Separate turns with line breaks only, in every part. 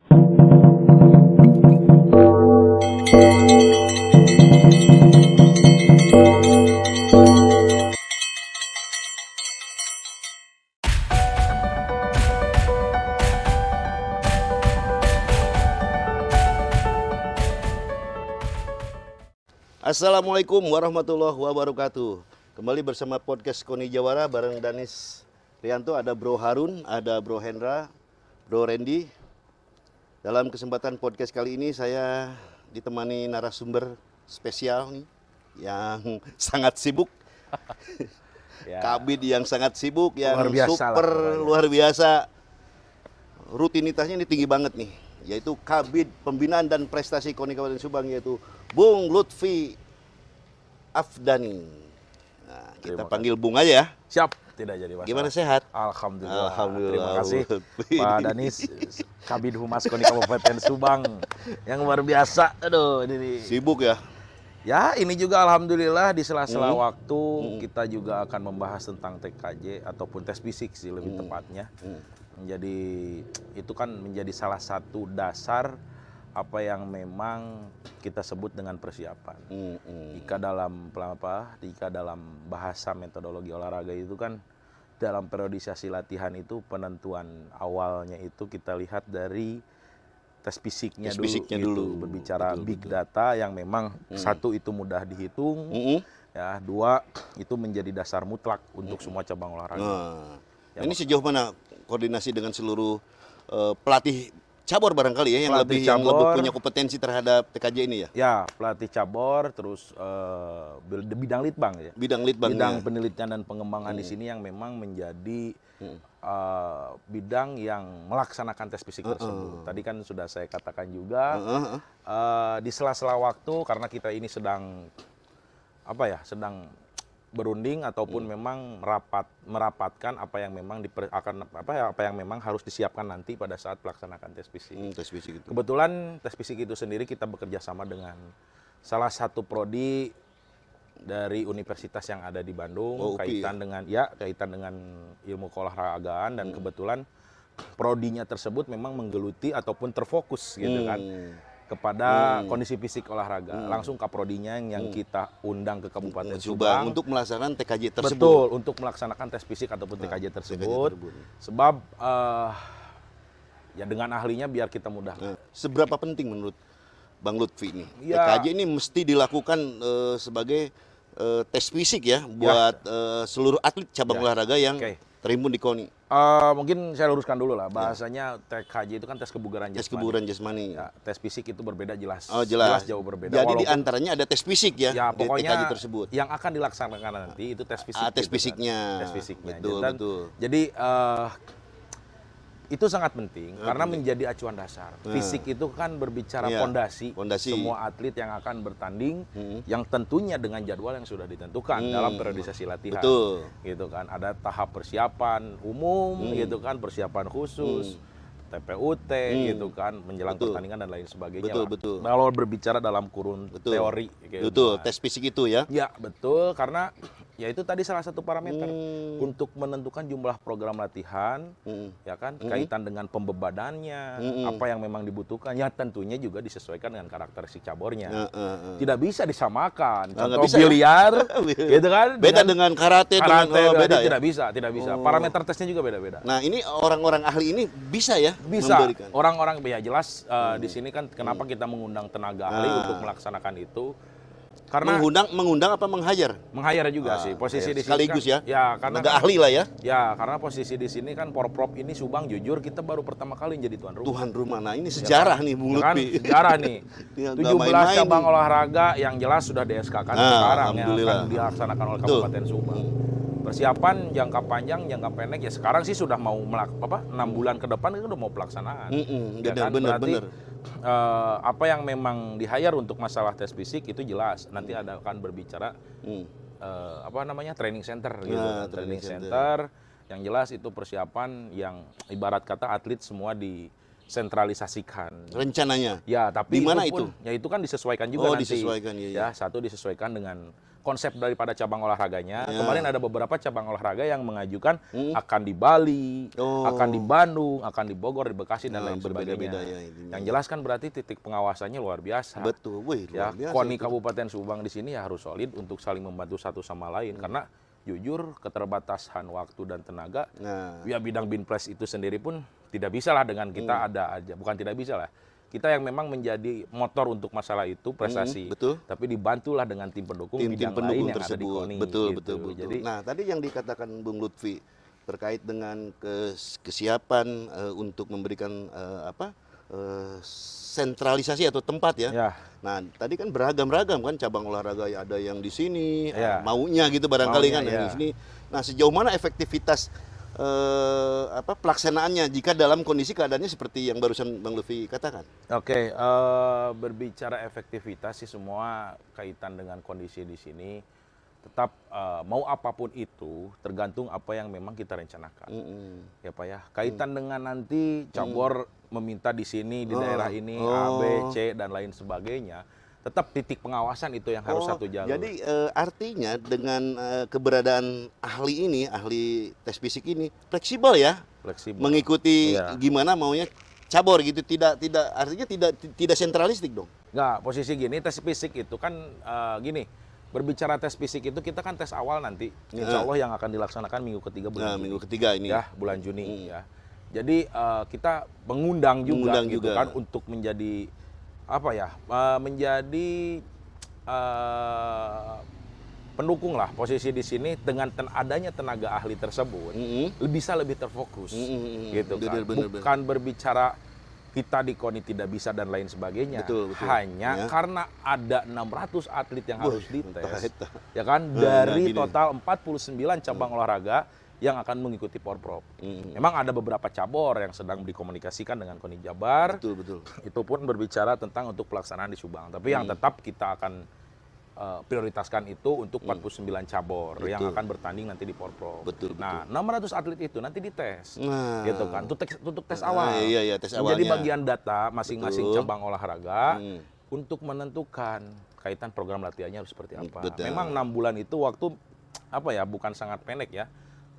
Assalamualaikum warahmatullahi wabarakatuh. Kembali bersama podcast Koni Jawara bareng Danis Rianto, ada Bro Harun, ada Bro Hendra, Bro Randy. Dalam kesempatan podcast kali ini saya ditemani narasumber spesial nih yang sangat sibuk. Ya. Kabid yang sangat sibuk, yang luar biasa. Rutinitasnya ini tinggi banget nih, yaitu Kabid Pembinaan dan Prestasi KONI Kabupaten Subang, yaitu Bung Lutfi Afdani. Nah, kita panggil Bung aja ya.
Siap, tidak jadi masalah.
Gimana, sehat?
Alhamdulillah. Terima kasih Pak Danis, Kabid Humas KONI Kabupaten Subang yang luar biasa. Aduh, ini
sibuk ya.
Ya, ini juga alhamdulillah di sela-sela waktu kita juga akan membahas tentang TKJ ataupun tes fisik sih lebih tepatnya. Menjadi itu kan menjadi salah satu dasar apa yang memang kita sebut dengan persiapan. Jika dalam bahasa metodologi olahraga itu kan dalam periodisasi latihan itu penentuan awalnya itu kita lihat dari tes fisiknya dulu. Berbicara betul, big data yang memang satu itu mudah dihitung, ya, dua itu menjadi dasar mutlak untuk semua cabang olahraga.
Ya, ini sejauh mana koordinasi dengan seluruh pelatih cabur barangkali ya yang lebih punya kompetensi terhadap TKJ ini ya? Ya,
pelatih cabur, terus bidang litbang ya. Bidang penelitian dan pengembangan di sini yang memang menjadi bidang yang melaksanakan tes fisik tersebut. Tadi kan sudah saya katakan juga di sela-sela waktu karena kita ini sedang sedang berunding ataupun memang merapatkan apa yang memang apa yang memang harus disiapkan nanti pada saat pelaksanakan tes fisik.
Tes fisik itu.
Kebetulan tes fisik itu sendiri kita bekerja sama dengan salah satu prodi dari universitas yang ada di Bandung, kaitan dengan ilmu keolahragaan dan kebetulan prodinya tersebut memang menggeluti ataupun terfokus gitu kan kepada kondisi fisik olahraga. Langsung kaprodinya yang kita undang ke Kabupaten Subang
untuk melaksanakan TKJ tersebut.
Betul, untuk melaksanakan tes fisik ataupun TKJ tersebut. Sebab ya dengan ahlinya biar kita mudah.
Seberapa penting menurut Bang Lutfi ini? TKJ ini mesti dilakukan sebagai tes fisik ya buat seluruh atlet cabang olahraga yang terhimpun di KONI.
Mungkin saya luruskan dulu lah, bahasanya TKJ itu kan tes kebugaran jasmani.
Tes kebugaran jasmani.
Ya, tes fisik itu berbeda jelas.
Jelas
jauh berbeda.
Jadi di antaranya ada tes fisik ya,
pokoknya
TKJ tersebut.
Yang akan dilaksanakan nanti itu tes fisik.
Tes fisiknya.
Kan? Tes fisiknya.
Betul.
Jadi itu sangat penting karena menjadi acuan dasar. Fisik itu kan berbicara fondasi. Semua atlet yang akan bertanding yang tentunya dengan jadwal yang sudah ditentukan dalam periodisasi latihan.
Betul.
Gitu kan. Ada tahap persiapan umum gitu kan, persiapan khusus, TPUT gitu kan, menjelang pertandingan dan lain sebagainya.
Betul.
Kalau berbicara dalam kurun teori gitu.
Betul, tes fisik itu ya.
Ya, betul, karena ya itu tadi salah satu parameter untuk menentukan jumlah program latihan, ya kan, kaitan dengan pembebanannya, apa yang memang dibutuhkan, ya tentunya juga disesuaikan dengan karakteristik cabornya. Tidak bisa disamakan. Contoh biliar, gitu kan?
Beda dengan karate beda ya?
Tidak bisa. Parameter tesnya juga beda-beda.
Nah, ini orang-orang ahli ini bisa ya?
Bisa. Orang-orang ya jelas di sini kan kenapa kita mengundang tenaga ahli untuk melaksanakan itu. Karena
mengundang apa menghajar?
Menghajar juga sih. Posisi di sini
sekaligus
kan, ya karena
kan, ahli lah ya.
Ya, karena posisi di sini kan Porprov ini Subang jujur kita baru pertama kali jadi tuan rumah.
Tuan rumah. Nah, ini sejarah nih Bung Lutfi.
Sejarah nih. 17 cabang olahraga yang jelas sudah di-SK-kan sekarang yang akan dilaksanakan oleh Kabupaten Subang. Persiapan jangka panjang, jangka pendek ya sekarang sih sudah mau 6 bulan ke depan itu udah mau pelaksanaan.
Benar.
Apa yang memang di-hire untuk masalah tes fisik itu jelas nanti akan berbicara training center gitu. Training center yang jelas itu persiapan yang ibarat kata atlet semua sentralisasikan.
Rencananya.
Ya, tapi
Di mana
itu pun, ya itu kan disesuaikan juga nanti.
Disesuaikan ya.
Ya, satu disesuaikan dengan konsep daripada cabang olahraganya.
Ya.
Kemarin ada beberapa cabang olahraga yang mengajukan akan di Bali, akan di Bandung, akan di Bogor, di Bekasi dan lain sebagainya.
Berbeda-beda ya intinya.
Yang jelas kan berarti titik pengawasannya luar biasa.
Betul, wih,
Ya,
luar biasa.
KONI Kabupaten Subang di sini ya harus solid untuk saling membantu satu sama lain karena jujur keterbatasan waktu dan tenaga.
Nah,
Ya bidang Binpres itu sendiri pun tidak bisa lah dengan kita ada aja, bukan tidak bisa lah. Kita yang memang menjadi motor untuk masalah itu prestasi,
betul.
Tapi dibantulah dengan tim pendukung
tim-tim
bidang lain
pendukung
yang ada di
tersebut.
KONI.
Betul,
gitu.
betul.
Jadi
Nah, tadi yang dikatakan Bung Lutfi terkait dengan kesiapan untuk memberikan sentralisasi atau tempat ya.
ya
Nah, tadi kan beragam-ragam kan cabang olahraga, ada yang di sini,
Ya.
maunya gitu barangkali
Maunya,
kan yang
ya.
di sini. Nah, sejauh mana efektivitas pelaksanaannya jika dalam kondisi keadaannya seperti yang barusan Bang Lutfi katakan?
Oke, berbicara efektivitas sih semua kaitan dengan kondisi di sini. Tetap mau apapun itu tergantung apa yang memang kita rencanakan. Ya Pak ya. Kaitan dengan nanti cabur meminta di sini, di daerah ini, A, B, C, dan lain sebagainya. Tetap titik pengawasan itu yang harus satu jalur.
Jadi artinya dengan keberadaan ahli ini, ahli tes fisik ini fleksibel ya,
Fleksibel.
mengikuti
Iya.
gimana maunya cabur gitu, artinya tidak sentralistik dong.
Nggak, posisi gini, tes fisik itu kan gini, berbicara tes fisik itu kita kan tes awal nanti, insya Allah yang akan dilaksanakan minggu ketiga bulan Juni.
Minggu ketiga ini.
Ya, bulan Juni ya. Jadi kita mengundang juga gitu kan untuk menjadi apa ya, menjadi pendukung lah posisi di sini dengan adanya tenaga ahli tersebut bisa lebih terfokus gitu kan. Bukan berbicara kita di KONI tidak bisa dan lain sebagainya.
Betul.
Hanya karena ada 600 atlet yang harus dites.
Entah.
Ya kan dari total 49 cabang olahraga yang akan mengikuti Porprov. Memang ada beberapa cabur yang sedang dikomunikasikan dengan KONI Jabar.
Betul.
Itu pun berbicara tentang untuk pelaksanaan di Subang. Tapi yang tetap kita akan prioritaskan itu untuk 49 cabur yang akan bertanding nanti di Porprov.
Betul.
Nah, 600 atlet itu nanti dites.
Nah.
Gitu kan. Untuk tes awal.
Iya, tes awalnya.
Jadi bagian data masing-masing cabang olahraga untuk menentukan kaitan program latihannya harus seperti apa.
Betul.
Memang 6 bulan itu waktu apa ya, bukan sangat pendek ya.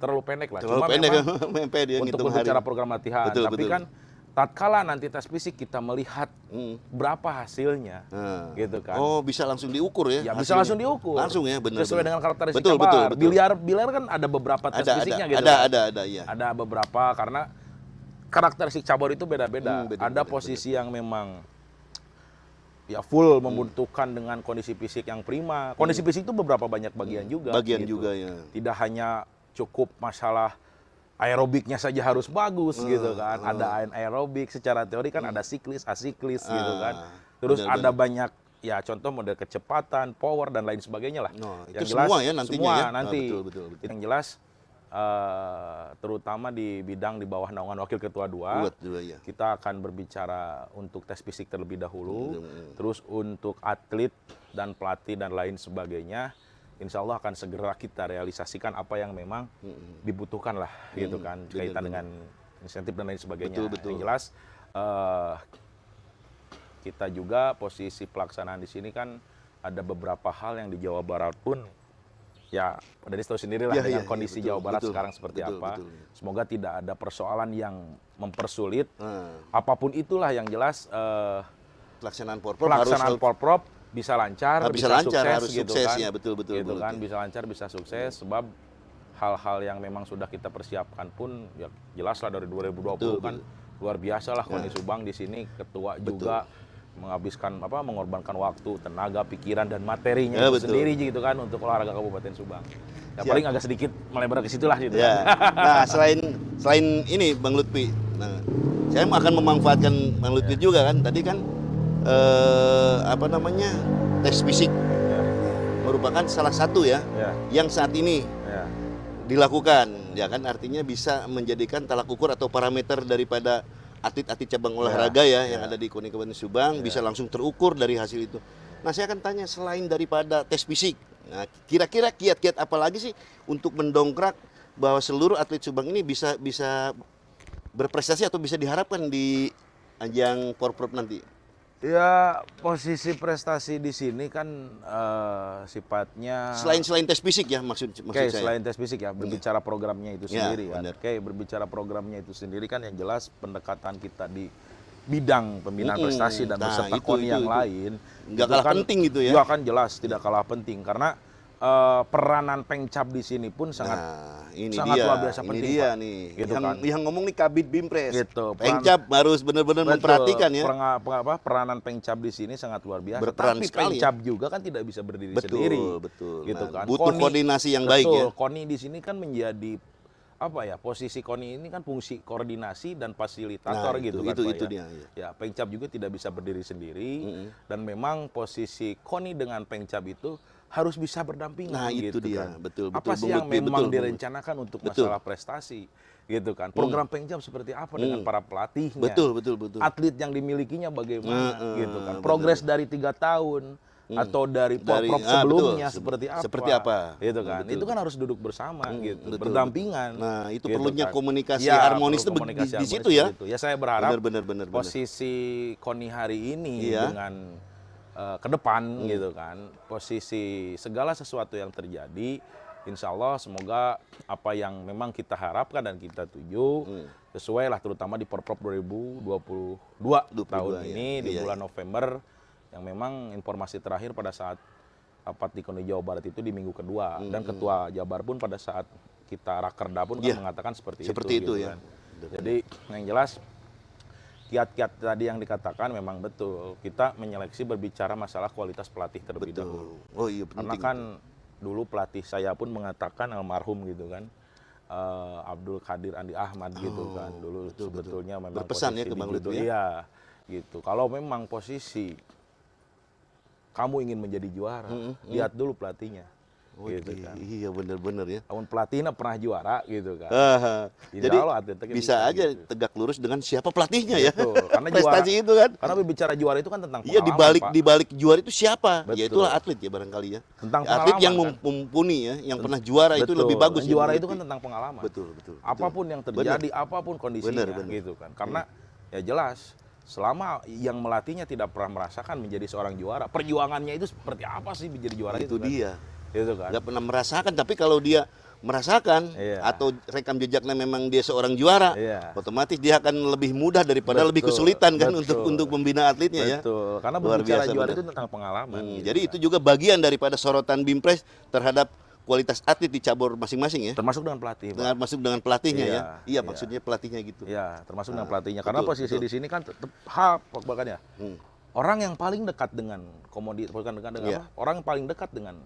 Terlalu pendek lah.
Cuma
memang
dia
untuk berbicara program latihan. Tapi kan tatkala nanti tes fisik kita melihat berapa hasilnya, gitu kan.
Oh, bisa langsung diukur ya?
Ya bisa langsung diukur.
Langsung ya, benar.
Sesuai dengan karakteristik
betul.
Biliar kan ada beberapa tes fisiknya gitu.
Ada, iya.
Ada beberapa karena karakteristik cabur itu beda-beda. Ada posisi yang memang ya full membutuhkan dengan kondisi fisik yang prima. Kondisi fisik itu beberapa banyak bagian juga.
Juga ya.
Tidak hanya cukup masalah aerobiknya saja harus bagus gitu kan. Ada aerobik secara teori kan ada siklis, asiklis gitu kan. Terus ada banyak ya contoh model kecepatan, power dan lain sebagainya lah.
Itu jelas, semua ya nantinya
semua
ya.
Nanti.
Betul.
Yang jelas terutama di bidang di bawah naungan Wakil Ketua 2,
ya.
kita akan berbicara untuk tes fisik terlebih dahulu. Terus untuk atlet dan pelatih dan lain sebagainya, insya Allah akan segera kita realisasikan apa yang memang dibutuhkan lah gitu kan, kaitan dengan insentif dan lain sebagainya.
Betul.
Yang jelas kita juga posisi pelaksanaan di sini kan ada beberapa hal yang di Jawa Barat pun ya dari tahu sendiri lah dengan kondisi Jawa Barat sekarang seperti apa. Semoga tidak ada persoalan yang mempersulit. Apapun itulah yang jelas
pelaksanaan
Porprov bisa lancar,
harus
gitu
sukses
kan.
Ya, betul.
Gitu kan, bisa lancar, bisa sukses sebab hal-hal yang memang sudah kita persiapkan pun ya jelas lah dari 2020 kan luar biasa lah KONI Subang di sini, ketua juga mengorbankan waktu, tenaga, pikiran dan materinya sendiri gitu kan untuk olahraga Kabupaten Subang. Ya paling agak sedikit melebar ke situlah gitu.
Ya. Nah, selain ini Bang Lutfi. Nah, saya akan memanfaatkan Bang Lutfi juga kan. Tadi kan tes fisik merupakan salah satu yang saat ini dilakukan, ya kan, artinya bisa menjadikan tolak ukur atau parameter daripada atlet-atlet cabang olahraga yang ada di KONI Kabupaten Subang bisa langsung terukur dari hasil itu. Nah, saya akan tanya selain daripada tes fisik, nah, kira-kira kiat-kiat apa lagi sih untuk mendongkrak bahwa seluruh atlet Subang ini bisa berprestasi atau bisa diharapkan di ajang Porprov nanti?
Ya, posisi prestasi di sini kan sifatnya
Selain tes fisik ya maksud
Oke,
saya.
selain tes fisik ya, berbicara programnya itu
Ya,
sendiri kan.
benar.
Oke, berbicara programnya itu sendiri kan yang jelas pendekatan kita di bidang pembinaan prestasi dan
Nah,
beserta
itu,
KONI yang
itu.
lain.
Nggak
itu
kalah
kan,
penting gitu ya?
Iya kan jelas tidak kalah penting karena peranan Pengcap di sini pun sangat
ini
sangat
dia,
luar biasa
ini
penting,
dia
Pak.
nih.
Gitu
yang,
kan.
yang ngomong nih Kabid Bimpres.
Gitu,
Pengcap harus benar-benar
Betul,
memperhatikan ya.
peranan Pengcap di sini sangat luar biasa.
Berperan
Tapi
sekali
Pengcap juga kan tidak bisa berdiri
Betul,
sendiri.
betul.
Gitu
Nah,
kan.
butuh koordinasi yang baik ya.
KONI di sini kan menjadi apa ya, posisi KONI ini kan fungsi koordinasi dan fasilitator
Nah,
gitu
itu
kan Pak
dia, ya.
Ya, Pengcap juga tidak bisa berdiri sendiri dan memang posisi KONI dengan Pengcap itu harus bisa berdampingan
Nah, itu
gitu
dia.
kan.
Betul,
Apa
betul,
sih yang
Bung Lutfi,
memang
betul, Bung
direncanakan untuk
Betul.
masalah prestasi gitu kan. Program Pengcap seperti apa dengan para pelatihnya.
Betul.
Atlet yang dimilikinya bagaimana gitu kan.
benar.
Progres dari 3 tahun atau dari Porprov sebelumnya
betul.
seperti apa. Gitu kan.
Betul.
Itu kan harus duduk bersama gitu,
betul,
berdampingan.
Nah, itu
gitu
perlunya
kan.
komunikasi
Ya,
harmonis
perlu
itu
komunikasi
di
harmonis
situ ya.
seperti itu. Ya saya berharap
Benar.
posisi KONI hari ini
Iya.
dengan ke depan gitu kan, posisi segala sesuatu yang terjadi, insya Allah semoga apa yang memang kita harapkan dan kita tuju sesuai lah, terutama di Porprov 2022 tahun
ya.
ini di
Iya,
bulan November, yang memang informasi terakhir pada saat rapat di KONI Jawa Barat itu di minggu kedua dan Ketua Jabar pun pada saat kita rakerda pun
Iya.
kan mengatakan seperti
Itu
gitu
ya.
kan. Jadi yang jelas kiat-kiat tadi yang dikatakan memang betul. Kita menyeleksi berbicara masalah kualitas pelatih terlebih dahulu.
Oh iya,
Karena
penting.
kan dulu pelatih saya pun mengatakan almarhum gitu kan, Abdul Qadir Andi Ahmad gitu kan. Dulu sebetulnya memang
Berpesan ya
posisi
ke Bang
di
Lutfi
judo,
ya?
iya gitu. Kalau memang posisi kamu ingin menjadi juara, lihat dulu pelatihnya.
Oh,
Gitu kan.
iya benar ya.
Namun pelatihnya pernah juara gitu kan. Insya
Jadi
Allah atletnya
bisa aja
gitu.
tegak lurus dengan siapa pelatihnya ya.
Betul, karena
Prestasi itu kan.
Karena berbicara juara itu kan tentang
Iya,
pengalaman, Pak.
di balik juara itu siapa?
Betul.
Ya itulah atlet ya barangkali ya.
Tentang
Atlet yang
pengalaman, kan.
mumpuni ya, yang pernah juara itu
Betul.
lebih bagus.
Dan
ya,
juara
Bung
itu kan
Lutfi.
tentang pengalaman.
Betul.
Apapun yang terjadi, apapun kondisinya
Benar.
gitu kan. Karena ya jelas selama yang melatihnya tidak pernah merasakan menjadi seorang juara, perjuangannya itu seperti apa sih menjadi juara
Itu
kan?
dia.
Gitu kan.
Nggak pernah merasakan, tapi kalau dia merasakan
Iya.
atau rekam jejaknya memang dia seorang juara,
Iya.
otomatis dia akan lebih mudah daripada lebih
Betul,
kesulitan kan
betul.
untuk membina atletnya ya.
Betul. Karena
Luar
berbicara
biasa,
juara
benar.
itu tentang pengalaman. gitu
Jadi
kan.
itu juga bagian daripada sorotan Bimpres terhadap kualitas atlet di cabur masing-masing ya.
termasuk dengan pelatih, Pak.
Dengan masuk dengan pelatihnya
Iya,
ya. Iya,
iya.
maksudnya pelatihnya gitu.
Ya, termasuk dengan pelatihnya. Karena
betul,
posisi
betul.
di sini kan tetap bahkan ya. Orang yang paling dekat dengan komoditas, bukan dengan
Iya.
apa? Orang yang paling dekat dengan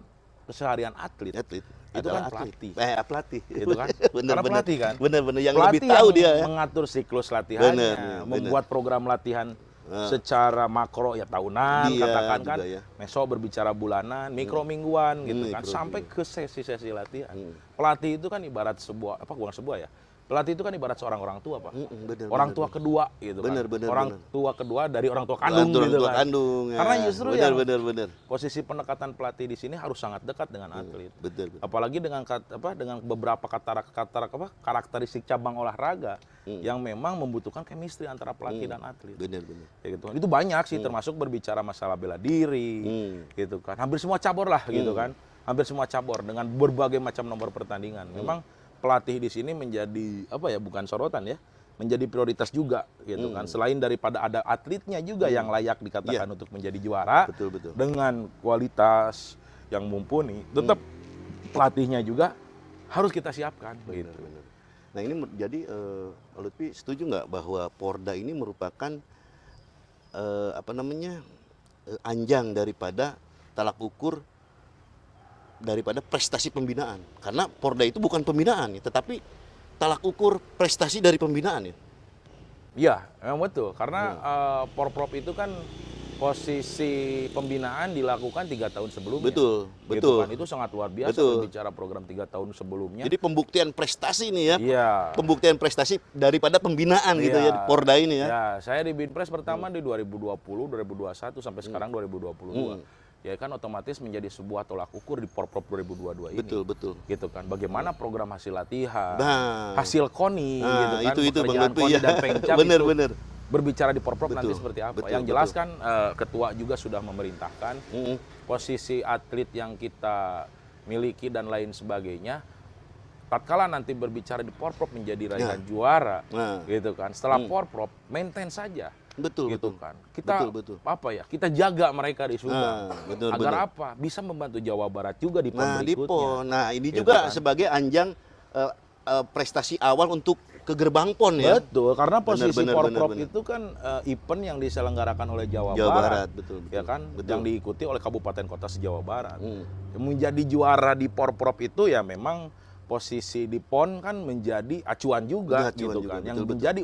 keseharian atlet.
Atlet
Itu
adalah
kan pelatih.
Pelatih.
Itu kan.
Bener,
Karena
bener.
pelatih kan.
Bener yang
Pelatih
lebih tahu
yang
dia ya.
mengatur siklus latihannya,
Bener.
membuat program latihan secara makro ya tahunan,
Dia
katakan kan.
juga ya.
Meso berbicara bulanan, mikro mingguan gitu kan,
mikro
sampai ke sesi-sesi latihan. Pelatih itu kan ibarat sebuah bukan sebuah ya. Pelatih itu kan ibarat seorang orang tua, Pak.
Bener,
Orang
bener,
tua kedua gitu
Bener,
kan.
bener,
Orang
bener.
tua kedua dari orang tua kandung
Orang
gitu
tua
kan.
kandung. Ya.
Karena justru
bener,
yang
bener.
posisi pendekatan pelatih di sini harus sangat dekat dengan atlet.
Betul.
Apalagi dengan dengan beberapa karakteristik cabang olahraga yang memang membutuhkan chemistry antara pelatih dan atlet.
Bener.
Ya gitu. Itu banyak sih, termasuk berbicara masalah bela diri gitu kan. Hampir semua cabur lah gitu kan. Hampir semua cabur dengan berbagai macam nomor pertandingan. Memang pelatih di sini menjadi bukan sorotan ya, menjadi prioritas juga gitu kan. Selain daripada ada atletnya juga yang layak dikatakan untuk menjadi juara,
Betul.
dengan kualitas yang mumpuni, tetap pelatihnya juga harus kita siapkan. Gitu.
Nah ini jadi Lutfi setuju nggak bahwa Porda ini merupakan anjang daripada talak ukur daripada prestasi pembinaan, karena Porda itu bukan pembinaan ya, tetapi talak ukur prestasi dari pembinaan ya.
Iya, memang betul. Karena Porprov itu kan posisi pembinaan dilakukan 3 tahun sebelumnya.
Betul.
Gitu kan. Itu sangat luar biasa berbicara program 3 tahun sebelumnya.
Jadi pembuktian prestasi nih ya.
Iya.
Pembuktian prestasi daripada pembinaan gitu ya di Porda ini ya.
Ya, saya di Binpres pertama di 2020, 2021 sampai sekarang 2022. ya kan otomatis menjadi sebuah tolak ukur di Porprov 2022 ini.
Betul.
Gitu kan. Bagaimana program hasil latihan,
Nah,
hasil KONI gitu kan,
itu Bang
pekerjaan
Lutfi
KONI
ya.
dan Pengcap
Bener,
itu
bener.
berbicara di Porprov nanti
Betul,
seperti apa.
betul,
Yang jelas
betul.
kan ketua juga sudah memerintahkan posisi atlet yang kita miliki dan lain sebagainya. Tatkala nanti berbicara di Porprov menjadi raihan juara, gitu kan. Setelah Porprov maintain saja.
Betul,
gitu
betul.
kan. Kita
Betul.
apa ya? Kita jaga mereka di Subang
betul,
agar
bener.
apa? Bisa membantu Jawa Barat juga di PON
Nah, di
berikutnya.
PON. Nah, ini
Gitu
juga
kan.
sebagai anjang prestasi awal untuk ke gerbang PON ya.
Betul, karena posisi
Bener,
Porprov
bener.
itu kan event yang diselenggarakan oleh Jawa
Jawa
Barat,
Barat, betul.
ya kan,
Betul.
yang diikuti oleh kabupaten kota se-Jawa Barat. Menjadi juara di Porprov itu ya memang posisi di PON kan menjadi acuan juga,
Acuan
gitu
juga,
kan. Yang
betul.
menjadi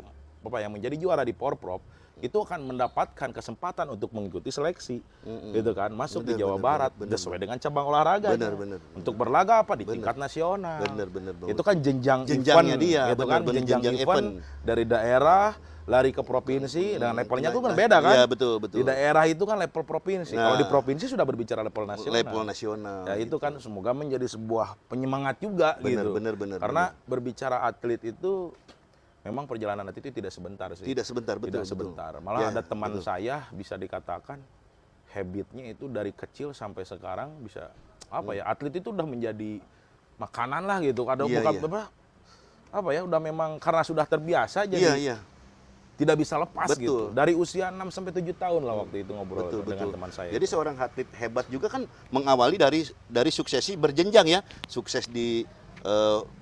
yang menjadi juara di Porprov itu akan mendapatkan kesempatan untuk mengikuti seleksi, gitu kan, masuk di Jawa Barat sesuai dengan cabang olahraga.
Benar.
Untuk berlaga apa di tingkat nasional.
Benar.
Itu kan
Jenjangnya
event,
dia,
gitu
benar,
kan,
benar,
jenjang
jenjang
event dari daerah lari ke provinsi dan levelnya itu kan beda kan.
Iya, betul.
Di daerah itu kan level provinsi.
Nah.
Kalau di provinsi sudah berbicara level nasional.
Level nasional.
Ya itu kan semoga menjadi sebuah penyemangat juga gitu.
Benar.
Karena berbicara atlet itu memang perjalanan atlet itu tidak sebentar sih.
Tidak sebentar, betul.
Tidak sebentar. Malah
Ya,
ada teman
betul.
saya bisa dikatakan habitnya itu dari kecil sampai sekarang bisa apa ya, atlet itu udah menjadi makanan lah gitu. Ada
Iya,
bukan
iya.
apa ya, udah memang karena sudah terbiasa jadi
Iya.
tidak bisa lepas
Betul.
gitu. Dari usia 6 sampai 7 tahun lah waktu itu ngobrol
Betul.
dengan teman saya.
Jadi seorang atlet hebat juga kan mengawali dari suksesi berjenjang ya. Sukses di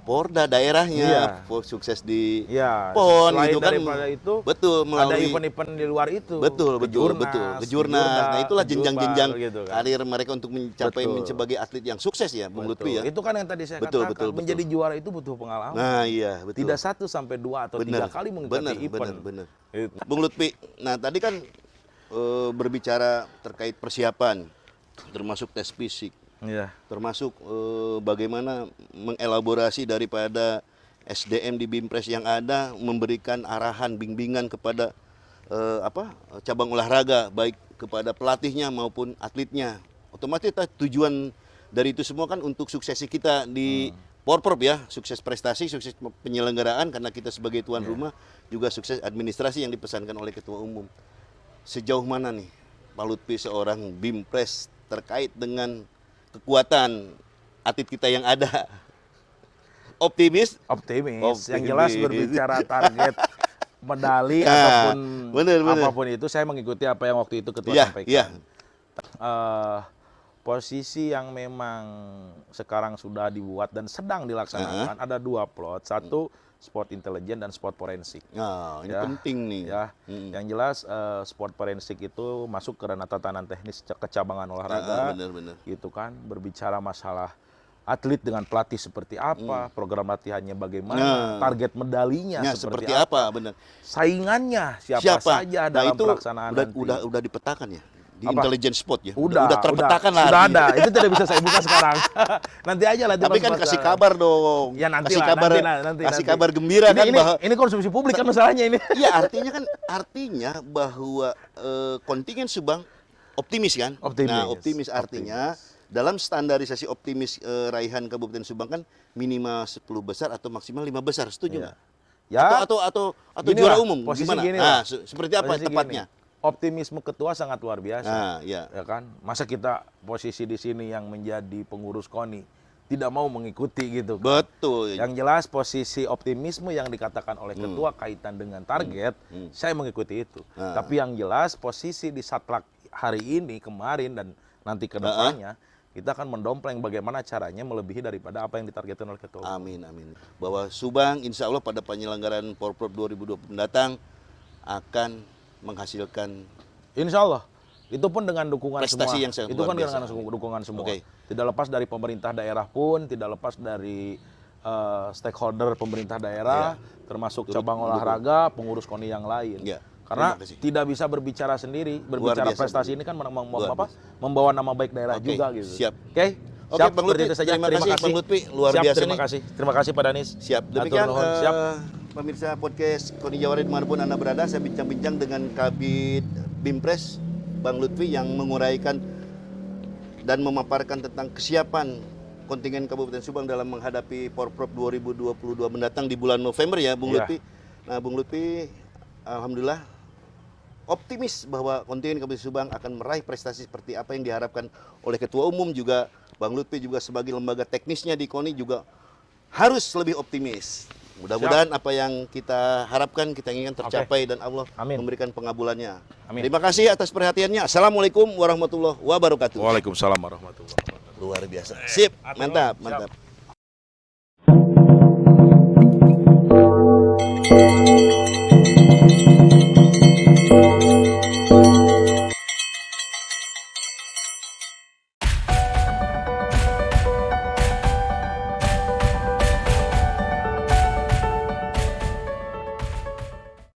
Porda daerahnya, sukses di
Iya,
PON
selain
gitu kan.
daripada itu
Betul,
ada
melalui
event-event di luar itu.
Betul. Kejurnas. Nah, itulah
ke Jurbar,
jenjang-jenjang
gitu kan.
karir mereka untuk mencapai
Betul.
sebagai atlet yang sukses ya, Bung Lutfi ya.
Itu kan yang tadi saya
Betul,
katakan,
betul.
menjadi juara itu butuh pengalaman.
Nah, iya, betul.
Tidak 1 sampai 2 atau 3 kali mengikuti event.
Benar.
Gitu.
Bung Lutfi, nah tadi kan berbicara terkait persiapan, termasuk tes fisik,
Iya.
termasuk bagaimana mengelaborasi daripada SDM di Bimpres yang ada, memberikan arahan, bimbingan kepada cabang olahraga, baik kepada pelatihnya maupun atletnya. Otomatis tujuan dari itu semua kan untuk suksesi kita di Porprov ya, sukses prestasi, sukses penyelenggaraan karena kita sebagai tuan rumah, juga sukses administrasi yang dipesankan oleh Ketua Umum. Sejauh mana nih Pak Lutfi seorang Bimpres terkait dengan kekuatan atlet kita yang ada? Optimis?
Yang jelas berbicara target medali
Nah,
ataupun
bener.
apapun itu, saya mengikuti apa yang waktu itu ketua sampaikan.
Iya.
Posisi yang memang sekarang sudah dibuat dan sedang dilaksanakan ada 2 plot, satu sport intelijen dan sport forensik.
Nah, ini
Ya,
penting nih.
Ya, yang jelas sport forensik itu masuk ke ranah tatanan teknis kecabangan olahraga.
Benar.
Gitu kan, berbicara masalah atlet dengan pelatih seperti apa, program latihannya bagaimana, target medalinya seperti apa,
benar.
saingannya siapa saja dalam
itu
pelaksanaan nanti.
udah dipetakan ya di
Apa?
intelligence spot ya.
Udah
terpetakan lah.
Sudah
artinya.
ada. Itu tidak bisa saya buka sekarang. Nanti aja lah.
Tapi kan kasih kabar dong.
Ya nanti
kasih
lah,
kabar,
nanti.
kasih kabar gembira kan bahwa
ini konsumsi publik kan masalahnya ini.
iya artinya bahwa kontingen Subang optimis kan?
Optimis.
Nah, optimis artinya dalam standarisasi optimis raihan Kabupaten Subang kan minimal 10 besar atau maksimal 5 besar. Setuju nggak?
Ya.
Atau
Gini
juara
lah,
umum
posisi
gimana?
gini
Nah,
lah.
seperti apa
Posisi
tepatnya?
gini. Optimisme ketua sangat luar biasa.
Nah, ya.
Ya kan? Masa kita posisi di sini yang menjadi pengurus KONI tidak mau mengikuti gitu kan?
Betul.
Yang jelas posisi optimisme yang dikatakan oleh ketua kaitan dengan target, saya mengikuti itu. Tapi yang jelas posisi di Satlak hari ini, kemarin dan nanti ke depannya, kita akan mendompleng bagaimana caranya melebihi daripada apa yang ditargetkan oleh ketua.
Amin. Bahwa Subang insya Allah pada penyelenggaraan Porprov 2020 mendatang akan menghasilkan
Insya Allah. Itu pun dengan dukungan
prestasi
semua.
yang sangat
Itu
luar
kan
biasa.
dengan dukungan semua.
Oke.
Tidak lepas dari pemerintah daerah pun, tidak lepas dari stakeholder pemerintah daerah, termasuk cabang olahraga, pengurus KONI yang lain.
Ya,
Karena
terima kasih.
tidak bisa berbicara sendiri. Berbicara
biasa,
prestasi
Bu.
ini kan
Luar
membawa nama baik daerah
Oke,
juga gitu.
siap.
Oke.
Oke,
Siap,
Bang
seperti
Lutfi,
itu saja.
terima kasih, Bang Lutfi. Luar
Siap,
biasa
terima
nih.
kasih. Terima kasih Pak Danis.
Siap. Demikian
Atur nuhun. Siap.
pemirsa podcast KONI Jawa Barat dimanapun Anda berada, saya bincang-bincang dengan Kabid Bimpres Bang Lutfi yang menguraikan dan memaparkan tentang kesiapan kontingen Kabupaten Subang dalam menghadapi Porprov 2022 mendatang di bulan November ya, Bung
Iya.
Lutfi. Nah, Bung Lutfi, alhamdulillah optimis bahwa kontingen Kabupaten Subang akan meraih prestasi seperti apa yang diharapkan oleh Ketua Umum, juga Bang Lutfi juga sebagai lembaga teknisnya di KONI juga harus lebih optimis. Mudah-mudahan apa yang kita harapkan, kita inginkan tercapai dan Allah
Amin.
memberikan pengabulannya.
Amin.
Terima kasih atas perhatiannya. Assalamualaikum warahmatullahi wabarakatuh.
Waalaikumsalam warahmatullahi wabarakatuh.
Luar biasa. Sip,
Atur,
mantap,
siap.
mantap.